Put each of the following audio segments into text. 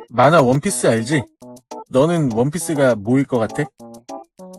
만화 원피스 알지? 너는 원피스가 뭐일 것 같아?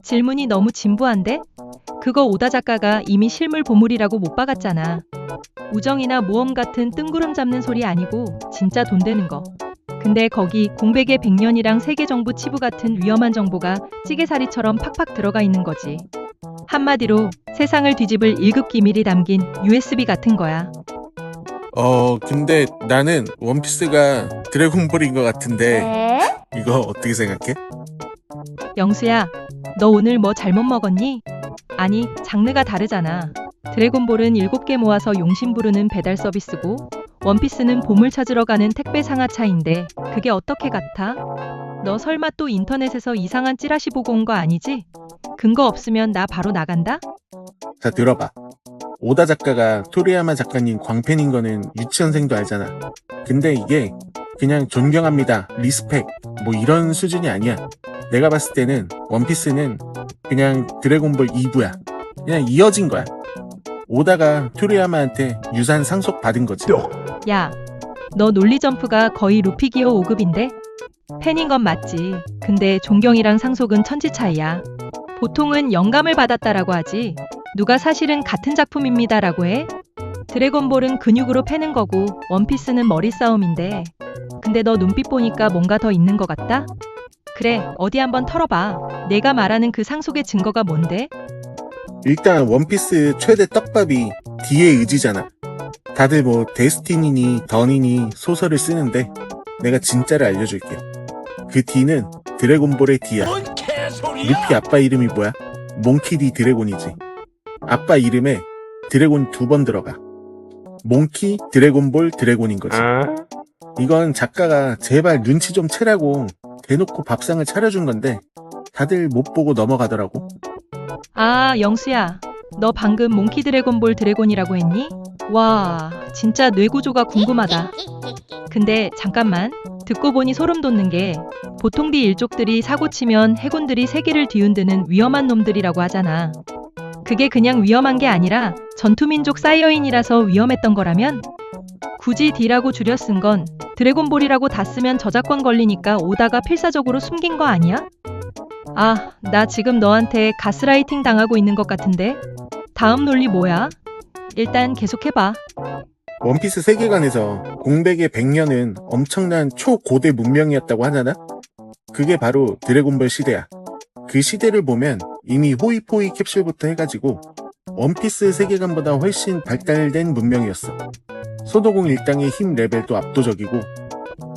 질문이 너무 진부한데? 그거 오다 작가가 이미 실물 보물이라고 못 박았잖아. 우정이나 모험 같은 뜬구름 잡는 소리 아니고 진짜 돈 되는 거. 근데 거기 공백의 백년이랑 세계정부 치부 같은 위험한 정보가 찌개살이처럼 팍팍 들어가 있는 거지. 한마디로 세상을 뒤집을 1급 기밀이 담긴 USB 같은 거야. 근데 나는 원피스가 드래곤볼인 것 같은데 이거 어떻게 생각해? 영수야, 너 오늘 뭐 잘못 먹었니? 아니, 장르가 다르잖아. 드래곤볼은 7개 모아서 용신 부르는 배달 서비스고 원피스는 보물 찾으러 가는 택배 상하차인데 그게 어떻게 같아? 너 설마 또 인터넷에서 이상한 찌라시 보고 온 거 아니지? 근거 없으면 나 바로 나간다? 자, 들어봐. 오다 작가가 토리야마 작가님 광팬인 거는 유치원생도 알잖아. 근데 이게 그냥 존경합니다, 리스펙 뭐 이런 수준이 아니야. 내가 봤을 때는 원피스는 그냥 드래곤볼 2부야. 그냥 이어진 거야. 오다가 토리야마한테 유산 상속 받은 거지. 야, 너 논리점프가 거의 루피기어 5급인데? 팬인 건 맞지. 근데 존경이랑 상속은 천지 차이야. 보통은 영감을 받았다라고 하지. 누가 사실은 같은 작품입니다라고 해? 드래곤볼은 근육으로 패는 거고 원피스는 머리 싸움인데. 근데 너 눈빛 보니까 뭔가 더 있는 것 같다? 그래, 어디 한번 털어봐. 내가 말하는 그 상속의 증거가 뭔데? 일단 원피스 최대 떡밥이 D의 의지잖아. 다들 뭐 데스티니니 던이니 소설을 쓰는데 내가 진짜를 알려줄게. 그 D는 드래곤볼의 D야. 루피 아빠 이름이 뭐야? 몽키 D 드래곤이지. 아빠 이름에 드래곤 2번 들어가. 몽키 드래곤볼 드래곤인 거지. 이건 작가가 제발 눈치 좀 채라고 대놓고 밥상을 차려준 건데 다들 못 보고 넘어가더라고. 아, 영수야. 너 방금 몽키 드래곤볼 드래곤이라고 했니? 와, 진짜 뇌구조가 궁금하다. 근데 잠깐만. 듣고 보니 소름 돋는 게 보통 비 일족들이 사고치면 해군들이 세계를 뒤흔드는 위험한 놈들이라고 하잖아. 그게 그냥 위험한 게 아니라 전투민족 사이어인이라서 위험했던 거라면? 굳이 D라고 줄여 쓴 건 드래곤볼이라고 다 쓰면 저작권 걸리니까 오다가 필사적으로 숨긴 거 아니야? 아, 나 지금 너한테 가스라이팅 당하고 있는 것 같은데? 다음 논리 뭐야? 일단 계속해봐. 원피스 세계관에서 공백의 100년은 엄청난 초고대 문명이었다고 하잖아? 그게 바로 드래곤볼 시대야. 그 시대를 보면 이미 호이포이 캡슐부터 해가지고 원피스 세계관보다 훨씬 발달된 문명이었어. 손오공 일당의 힘 레벨도 압도적이고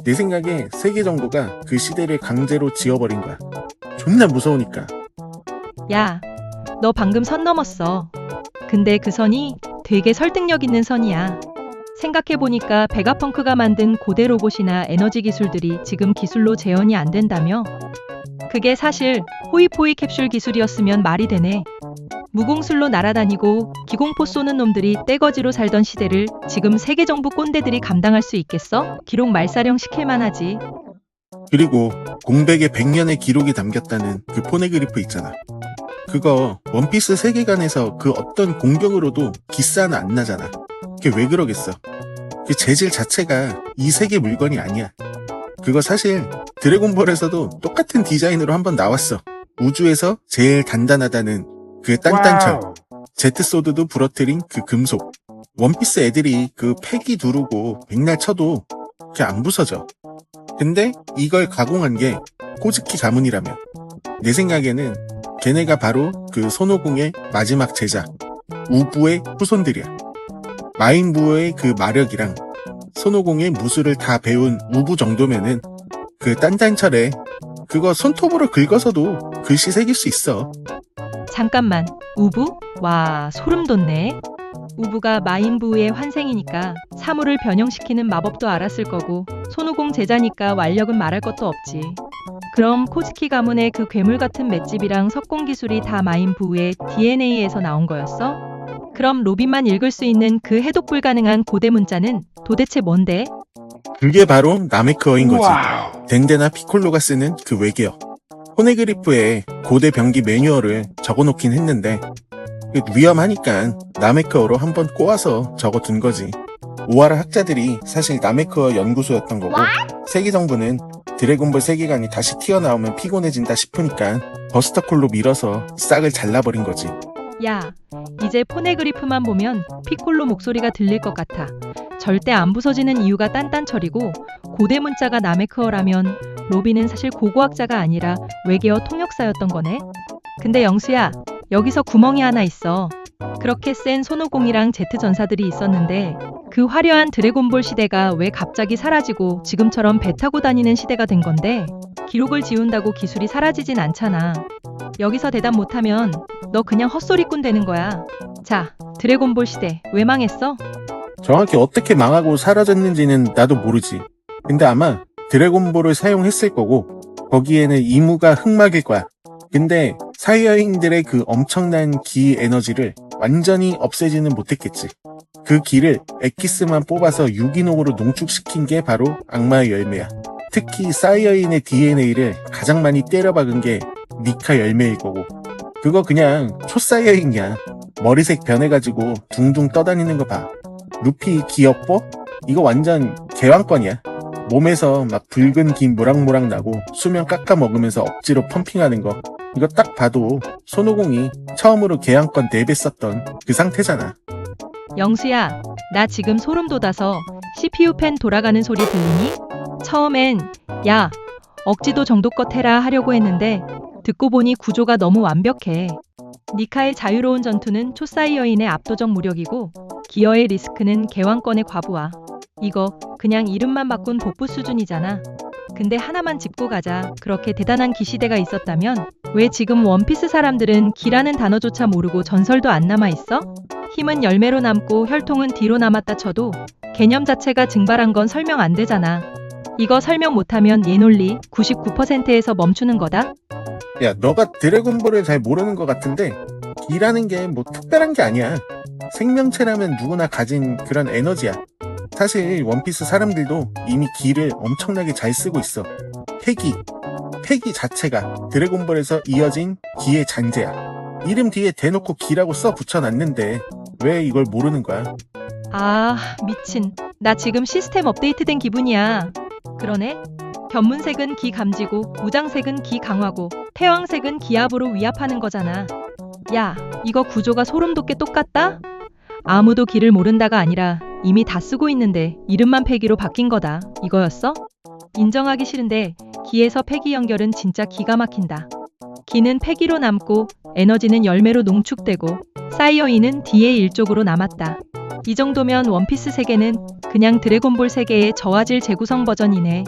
내 생각에 세계 정부가 그 시대를 강제로 지워버린 거야. 존나 무서우니까. 야, 너 방금 선 넘었어. 근데 그 선이 되게 설득력 있는 선이야. 생각해보니까 베가펑크가 만든 고대 로봇이나 에너지 기술들이 지금 기술로 재현이 안 된다며? 그게 사실 호이포이 캡슐 기술이었으면 말이 되네. 무공술로 날아다니고 기공포 쏘는 놈들이 떼거지로 살던 시대를 지금 세계정부 꼰대들이 감당할 수 있겠어? 기록 말살형 시킬만 하지. 그리고 공백의 100년의 기록이 담겼다는 그 포네그리프 있잖아. 그거 원피스 세계관에서 그 어떤 공격으로도 기사는 안 나잖아. 그게 왜 그러겠어? 그 재질 자체가 이 세계 물건이 아니야. 그거 사실 드래곤볼에서도 똑같은 디자인으로 한번 나왔어. 우주에서 제일 단단하다는 그 땅땅철. 제트소드도 부러뜨린 그 금속. 원피스 애들이 그 패기 두르고 백날 쳐도 그게 안 부서져. 근데 이걸 가공한 게 코즈키 가문이라며. 내 생각에는 걔네가 바로 그 손오공의 마지막 제자 우부의 후손들이야. 마인부의 그 마력이랑 손오공의 무술을 다 배운 우부 정도면은 그 딴딴철에 그거 손톱으로 긁어서도 글씨 새길 수 있어. 잠깐만, 우부? 와, 소름 돋네. 우부가 마인부의 환생이니까 사물을 변형시키는 마법도 알았을 거고 손오공 제자니까 완력은 말할 것도 없지. 그럼 코즈키 가문의 그 괴물 같은 맷집이랑 석공 기술이 다 마인부의 DNA에서 나온 거였어? 그럼 로빈만 읽을 수 있는 그 해독 불가능한 고대 문자는 도대체 뭔데? 그게 바로 나메크어인 거지. 덴데나 피콜로가 쓰는 그 외계어. 포네그리프에 고대 병기 매뉴얼을 적어놓긴 했는데 위험하니까 나메크어로 한번 꼬아서 적어둔 거지. 오하라 학자들이 사실 나메크어 연구소였던 거고, 세계 정부는 드래곤볼 세계관이 다시 튀어나오면 피곤해진다 싶으니까 버스터콜로 밀어서 싹을 잘라버린 거지. 야, 이제 포네그리프만 보면 피콜로 목소리가 들릴 것 같아. 절대 안 부서지는 이유가 딴딴철이고, 고대 문자가 나메크어라면 로비는 사실 고고학자가 아니라 외계어 통역사였던 거네. 근데 영수야, 여기서 구멍이 하나 있어. 그렇게 센 손오공이랑 제트 전사들이 있었는데 그 화려한 드래곤볼 시대가 왜 갑자기 사라지고 지금처럼 배 타고 다니는 시대가 된 건데, 기록을 지운다고 기술이 사라지진 않잖아. 여기서 대답 못하면 너 그냥 헛소리꾼 되는 거야. 자, 드래곤볼 시대 왜 망했어? 정확히 어떻게 망하고 사라졌는지는 나도 모르지. 근데 아마 드래곤볼을 사용했을 거고, 거기에는 이무가 흑막일 거야. 근데 사이여인들의 그 엄청난 기 에너지를 완전히 없애지는 못했겠지. 그 기를 엑기스만 뽑아서 유기농으로 농축시킨 게 바로 악마의 열매야. 특히 사이여인의 DNA를 가장 많이 때려박은 게 니카 열매일 거고, 그거 그냥 초사이여인이야. 머리색 변해가지고 둥둥 떠다니는 거 봐. 루피 기어뽀? 이거 완전 개왕권이야. 몸에서 막 붉은 기 모락모락 나고 수면 깎아 먹으면서 억지로 펌핑하는 거, 이거 딱 봐도 손오공이 처음으로 개왕권 내뱉었던 그 상태잖아. 영수야, 나 지금 소름 돋아서 CPU 팬 돌아가는 소리 들리니? 처음엔 야, 억지도 정도껏 해라 하려고 했는데 듣고 보니 구조가 너무 완벽해. 니카의 자유로운 전투는 초사이어인의 압도적 무력이고, 기어의 리스크는 개왕권의 과부하. 이거 그냥 이름만 바꾼 복부 수준이잖아. 근데 하나만 짚고 가자. 그렇게 대단한 기시대가 있었다면 왜 지금 원피스 사람들은 기라는 단어조차 모르고 전설도 안 남아있어? 힘은 열매로 남고 혈통은 뒤로 남았다 쳐도 개념 자체가 증발한 건 설명 안 되잖아. 이거 설명 못하면 얘 논리 99%에서 멈추는 거다? 야, 너가 드래곤볼을 잘 모르는 것 같은데, 기라는 게 뭐 특별한 게 아니야. 생명체라면 누구나 가진 그런 에너지야. 사실 원피스 사람들도 이미 기를 엄청나게 잘 쓰고 있어. 패기 자체가 드래곤볼에서 이어진 기의 잔재야. 이름 뒤에 대놓고 기라고 써 붙여놨는데 왜 이걸 모르는 거야? 아, 미친. 나 지금 시스템 업데이트된 기분이야. 그러네? 견문색은 기 감지고, 무장색은 기 강화고, 태왕색은 기압으로 위압하는 거잖아. 야, 이거 구조가 소름 돋게 똑같다? 아무도 기를 모른다가 아니라 이미 다 쓰고 있는데 이름만 패기로 바뀐 거다. 이거였어? 인정하기 싫은데 기에서 패기 연결은 진짜 기가 막힌다. 기는 패기로 남고 에너지는 열매로 농축되고 사이어인은 D의 일족으로 남았다. 이 정도면 원피스 세계는 그냥 드래곤볼 세계의 저화질 재구성 버전이네.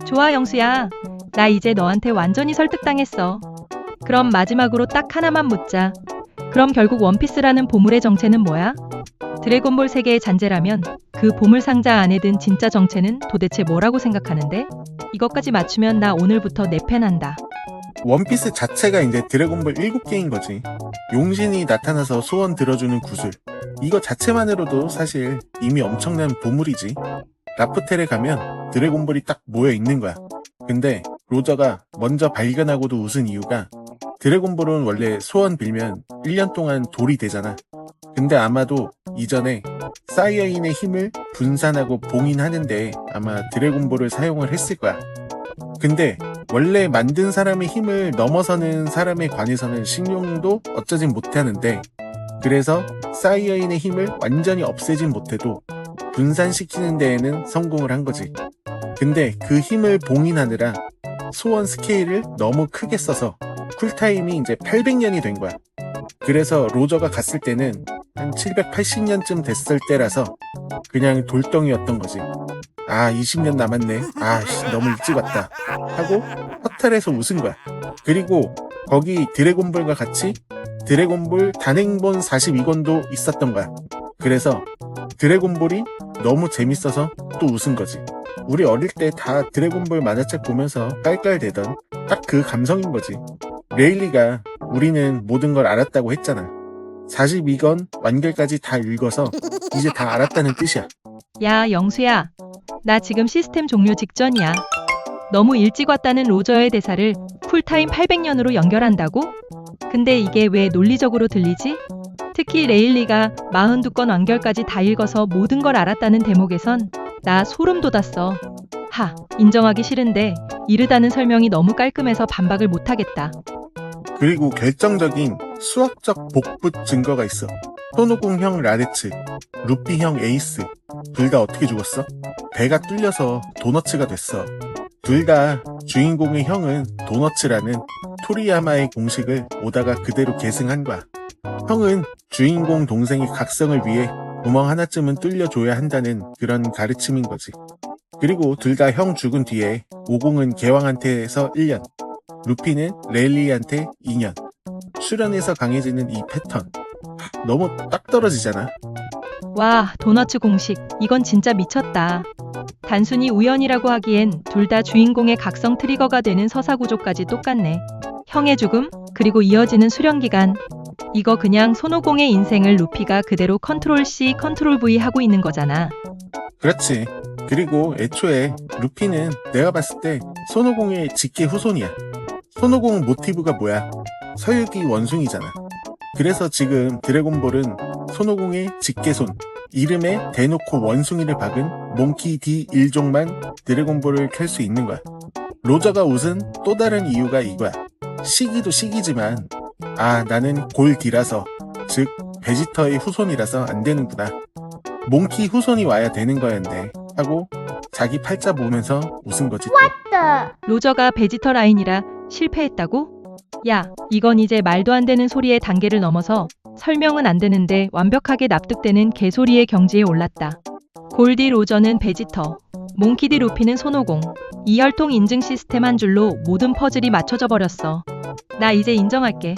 좋아 영수야. 나 이제 너한테 완전히 설득당했어. 그럼 마지막으로 딱 하나만 묻자. 그럼 결국 원피스라는 보물의 정체는 뭐야? 드래곤볼 세계의 잔재라면 그 보물 상자 안에 든 진짜 정체는 도대체 뭐라고 생각하는데? 이것까지 맞추면 나 오늘부터 내 팬 한다. 원피스 자체가 이제 드래곤볼 7개인 거지. 용신이 나타나서 소원 들어주는 구슬. 이거 자체만으로도 사실 이미 엄청난 보물이지. 라프텔에 가면 드래곤볼이 딱 모여 있는 거야. 근데 로저가 먼저 발견하고도 웃은 이유가, 드래곤볼은 원래 소원 빌면 1년 동안 돌이 되잖아. 근데 아마도 이전에 사이어인의 힘을 분산하고 봉인하는데 아마 드래곤볼을 사용을 했을 거야. 근데 원래 만든 사람의 힘을 넘어서는 사람에 관해서는 식용도 어쩌진 못하는데, 그래서 사이어인의 힘을 완전히 없애진 못해도 분산시키는 데에는 성공을 한 거지. 근데 그 힘을 봉인하느라 소원 스케일을 너무 크게 써서 쿨타임이 이제 800년이 된 거야. 그래서 로저가 갔을 때는 한 780년쯤 됐을 때라서 그냥 돌덩이였던 거지. 아, 20년 남았네. 아, 너무 일찍 왔다 하고 허탈해서 웃은 거야. 그리고 거기 드래곤볼과 같이 드래곤볼 단행본 42권도 있었던 거야. 그래서 드래곤볼이 너무 재밌어서 또 웃은 거지. 우리 어릴 때 다 드래곤볼 만화책 보면서 깔깔대던 딱 그 감성인 거지. 레일리가 우리는 모든 걸 알았다고 했잖아. 42권 완결까지 다 읽어서 이제 다 알았다는 뜻이야. 야, 영수야. 나 지금 시스템 종료 직전이야. 너무 일찍 왔다는 로저의 대사를 쿨타임 800년으로 연결한다고? 근데 이게 왜 논리적으로 들리지? 특히 레일리가 42건 완결까지 다 읽어서 모든 걸 알았다는 대목에선 나 소름 돋았어. 인정하기 싫은데 이르다는 설명이 너무 깔끔해서 반박을 못하겠다. 그리고 결정적인 수학적 복붙 증거가 있어. 손오공 형 라데츠, 루피 형 에이스, 둘 다 어떻게 죽었어? 배가 뚫려서 도너츠가 됐어. 둘 다 주인공의 형은 도너츠라는 토리야마의 공식을 오다가 그대로 계승한 거야. 형은 주인공 동생의 각성을 위해 구멍 하나쯤은 뚫려줘야 한다는 그런 가르침인 거지. 그리고 둘 다 형 죽은 뒤에 오공은 개왕한테서 1년, 루피는 레일리한테 2년. 수련에서 강해지는 이 패턴. 너무 딱 떨어지잖아. 와, 도너츠 공식. 이건 진짜 미쳤다. 단순히 우연이라고 하기엔 둘 다 주인공의 각성 트리거가 되는 서사 구조까지 똑같네. 형의 죽음, 그리고 이어지는 수련 기간. 이거 그냥 손오공의 인생을 루피가 그대로 컨트롤 C, 컨트롤 V 하고 있는 거잖아. 그렇지. 그리고 애초에 루피는 내가 봤을 때 손오공의 직계 후손이야. 손오공 모티브가 뭐야? 서유기 원숭이잖아. 그래서 지금 드래곤볼은 손오공의 직계손, 이름에 대놓고 원숭이를 박은 몽키 D 1종만 드래곤볼을 켤 수 있는 거야. 로저가 웃은 또 다른 이유가 이거야. 시기도 시기지만 나는 골 D라서, 즉 베지터의 후손이라서 안 되는구나. 몽키 후손이 와야 되는 거였네 하고 자기 팔자 보면서 웃은 거지. 또. 로저가 베지터 라인이라 실패했다고? 야, 이건 이제 말도 안 되는 소리의 단계를 넘어서 설명은 안 되는데 완벽하게 납득되는 개소리의 경지에 올랐다. 골디 로저는 베지터, 몽키디 루피는 손오공. 이 혈통 인증 시스템 한 줄로 모든 퍼즐이 맞춰져 버렸어. 나 이제 인정할게.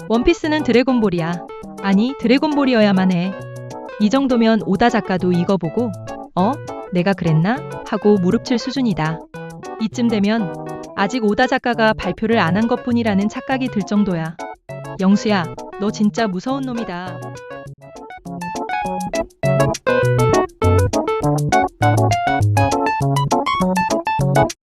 원피스는 드래곤볼이야. 아니, 드래곤볼이어야만 해. 이 정도면 오다 작가도 이거 보고 내가 그랬나? 하고 무릎칠 수준이다. 이쯤 되면 아직 오다 작가가 발표를 안 한 것뿐이라는 착각이 들 정도야. 영수야, 너 진짜 무서운 놈이다.